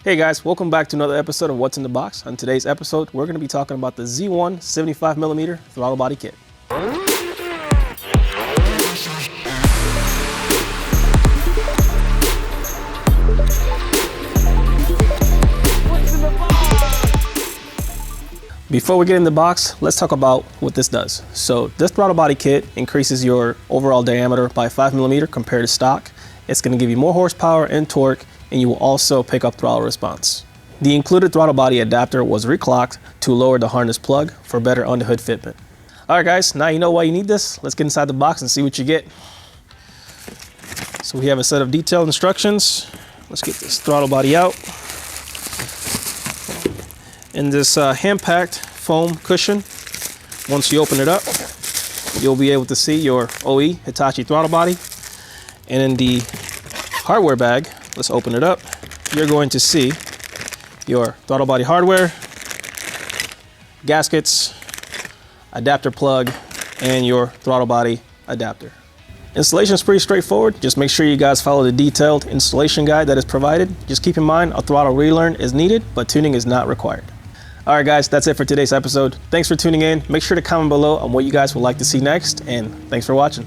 Hey guys, welcome back to another episode of What's in the Box. On today's episode, we're going to be talking about the Z1 75mm throttle body kit. Before we get in the box, let's talk about what this does. So this throttle body kit increases your overall diameter by 5mm compared to stock. It's going to give you more horsepower and torque, and you will also pick up throttle response. The included throttle body adapter was reclocked to lower the harness plug for better under-hood fitment. All right guys, now you know why you need this. Let's get inside the box and see what you get. So we have a set of detailed instructions. Let's get this throttle body out. In this hand-packed foam cushion, once you open it up, you'll be able to see your OE Hitachi throttle body. And in the hardware bag, let's open it up, you're going to see your throttle body hardware, gaskets, adapter plug, and your throttle body adapter. Installation is pretty straightforward. Just make sure you guys follow the detailed installation guide that is provided. Just keep in mind a throttle relearn is needed, but tuning is not required. All right guys, that's it for today's episode. Thanks for tuning in. Make sure to comment below on what you guys would like to see next, and thanks for watching.